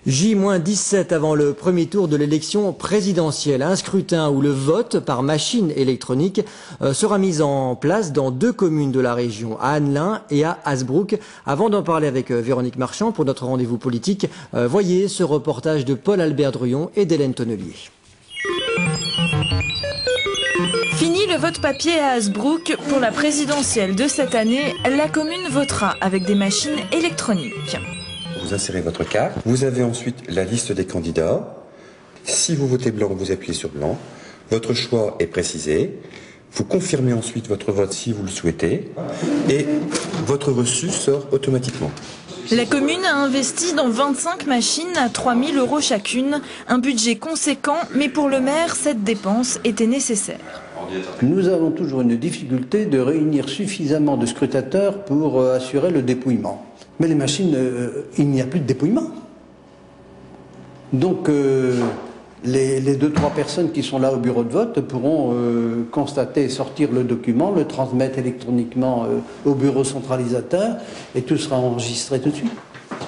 J-17 avant le premier tour de l'élection présidentielle. Un scrutin où le vote par machine électronique sera mis en place dans 2 communes de la région, à Annelin et à Hasbrouck. Avant d'en parler avec Véronique Marchand pour notre rendez-vous politique, voyez ce reportage de Paul-Albert Druyon et d'Hélène Tonnelier. Fini le vote papier à Hasbrouck. Pour la présidentielle de cette année, la commune votera avec des machines électroniques. Vous insérez votre carte. Vous avez ensuite la liste des candidats. Si vous votez blanc, vous appuyez sur blanc. Votre choix est précisé. Vous confirmez ensuite votre vote si vous le souhaitez. Et votre reçu sort automatiquement. La commune a investi dans 25 machines à 3 000 € chacune. Un budget conséquent, mais pour le maire, cette dépense était nécessaire. Nous avons toujours une difficulté de réunir suffisamment de scrutateurs pour assurer le dépouillement. Mais les machines, il n'y a plus de dépouillement. Donc les 2-3 personnes qui sont là au bureau de vote pourront constater et sortir le document, le transmettre électroniquement au bureau centralisateur et tout sera enregistré tout de suite.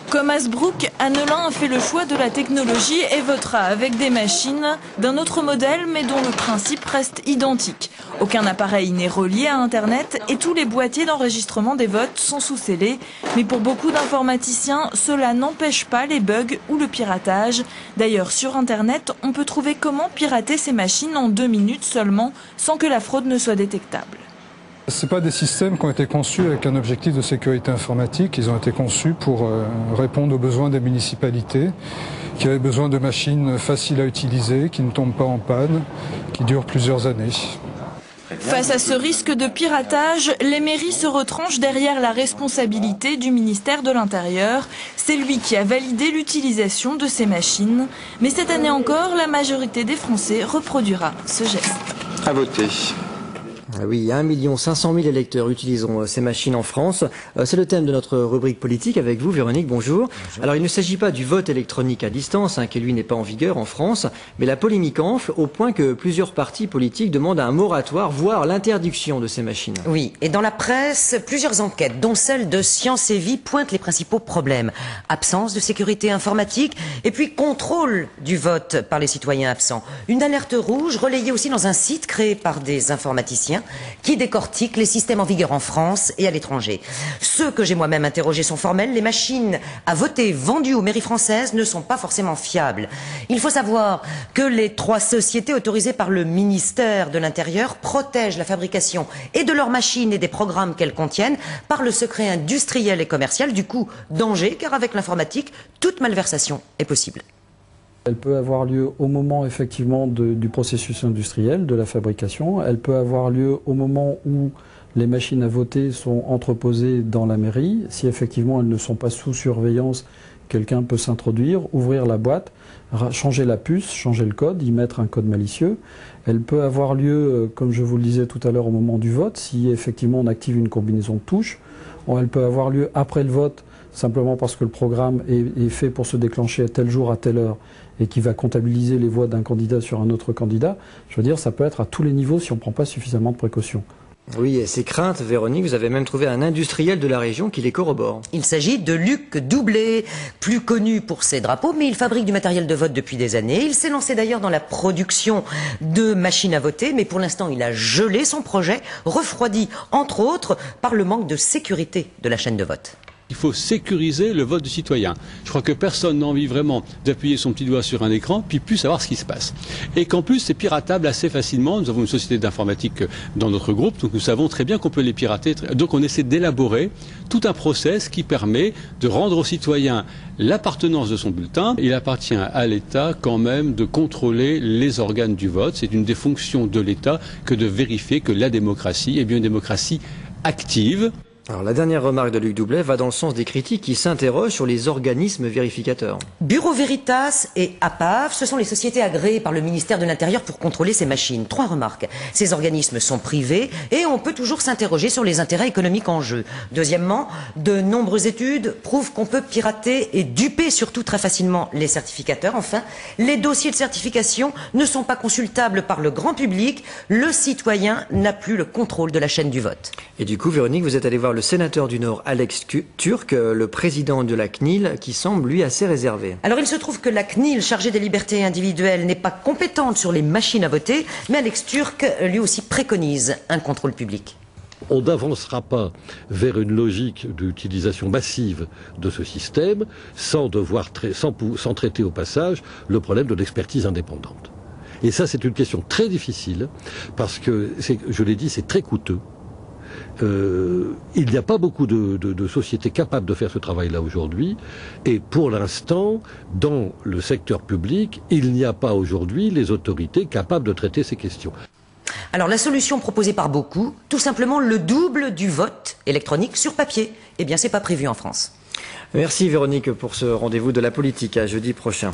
Comme Hasbrouck, Annelin a fait le choix de la technologie et votera avec des machines d'un autre modèle mais dont le principe reste identique. Aucun appareil n'est relié à Internet et tous les boîtiers d'enregistrement des votes sont sous scellés. Mais pour beaucoup d'informaticiens, cela n'empêche pas les bugs ou le piratage. D'ailleurs, sur Internet, on peut trouver comment pirater ces machines en 2 minutes seulement sans que la fraude ne soit détectable. Ce pas des systèmes qui ont été conçus avec un objectif de sécurité informatique. Ils ont été conçus pour répondre aux besoins des municipalités qui avaient besoin de machines faciles à utiliser, qui ne tombent pas en panne, qui durent plusieurs années. Face à ce risque de piratage, les mairies se retranchent derrière la responsabilité du ministère de l'Intérieur. C'est lui qui a validé l'utilisation de ces machines. Mais cette année encore, la majorité des Français reproduira ce geste. À voter. Oui, 1 500 000 électeurs utilisent ces machines en France. C'est le thème de notre rubrique politique avec vous, Véronique, bonjour. Alors, il ne s'agit pas du vote électronique à distance, qui lui n'est pas en vigueur en France, mais la polémique enfle au point que plusieurs partis politiques demandent un moratoire, voire l'interdiction de ces machines. Oui, et dans la presse, plusieurs enquêtes, dont celle de Science et Vie, pointent les principaux problèmes. Absence de sécurité informatique et puis contrôle du vote par les citoyens absents. Une alerte rouge relayée aussi dans un site créé par des informaticiens qui décortique les systèmes en vigueur en France et à l'étranger. Ceux que j'ai moi-même interrogés sont formels. Les machines à voter vendues aux mairies françaises ne sont pas forcément fiables. Il faut savoir que les 3 sociétés autorisées par le ministère de l'Intérieur protègent la fabrication et de leurs machines et des programmes qu'elles contiennent par le secret industriel et commercial. Du coup, danger, car avec l'informatique, toute malversation est possible. Elle peut avoir lieu au moment effectivement du processus industriel, de la fabrication. Elle peut avoir lieu au moment où les machines à voter sont entreposées dans la mairie. Si effectivement elles ne sont pas sous surveillance, quelqu'un peut s'introduire, ouvrir la boîte, changer la puce, changer le code, y mettre un code malicieux. Elle peut avoir lieu, comme je vous le disais tout à l'heure, au moment du vote, si effectivement on active une combinaison de touches. Elle peut avoir lieu après le vote, simplement parce que le programme est fait pour se déclencher à tel jour, à telle heure, et qui va comptabiliser les voix d'un candidat sur un autre candidat. Je veux dire, ça peut être à tous les niveaux si on ne prend pas suffisamment de précautions. Oui, et ces craintes, Véronique, vous avez même trouvé un industriel de la région qui les corrobore. Il s'agit de Luc Doublé, plus connu pour ses drapeaux, mais il fabrique du matériel de vote depuis des années. Il s'est lancé d'ailleurs dans la production de machines à voter, mais pour l'instant il a gelé son projet, refroidi entre autres par le manque de sécurité de la chaîne de vote. Il faut sécuriser le vote du citoyen. Je crois que personne n'a envie vraiment d'appuyer son petit doigt sur un écran puis plus savoir ce qui se passe. Et qu'en plus c'est piratable assez facilement. Nous avons une société d'informatique dans notre groupe, donc nous savons très bien qu'on peut les pirater. Donc on essaie d'élaborer tout un process qui permet de rendre au citoyen l'appartenance de son bulletin. Il appartient à l'État quand même de contrôler les organes du vote. C'est une des fonctions de l'État que de vérifier que la démocratie est bien une démocratie active. Alors la dernière remarque de Luc Doublet va dans le sens des critiques qui s'interrogent sur les organismes vérificateurs. Bureau Veritas et APAV, ce sont les sociétés agréées par le ministère de l'Intérieur pour contrôler ces machines. 3 remarques. Ces organismes sont privés et on peut toujours s'interroger sur les intérêts économiques en jeu. Deuxièmement, de nombreuses études prouvent qu'on peut pirater et duper surtout très facilement les certificateurs. Enfin, les dossiers de certification ne sont pas consultables par le grand public. Le citoyen n'a plus le contrôle de la chaîne du vote. Et du coup, Véronique, vous êtes allée voir d'ailleurs le sénateur du Nord Alex Türk, le président de la CNIL, qui semble lui assez réservé. Alors il se trouve que la CNIL, chargée des libertés individuelles, n'est pas compétente sur les machines à voter, mais Alex Türk lui aussi préconise un contrôle public. On n'avancera pas vers une logique d'utilisation massive de ce système sans traiter au passage le problème de l'expertise indépendante. Et ça, c'est une question très difficile parce que, je l'ai dit, c'est très coûteux. Il n'y a pas beaucoup de sociétés capables de faire ce travail-là aujourd'hui. Et pour l'instant, dans le secteur public, il n'y a pas aujourd'hui les autorités capables de traiter ces questions. Alors la solution proposée par beaucoup, tout simplement le double du vote électronique sur papier. Eh bien, c'est pas prévu en France. Merci Véronique pour ce rendez-vous de la politique. À jeudi prochain.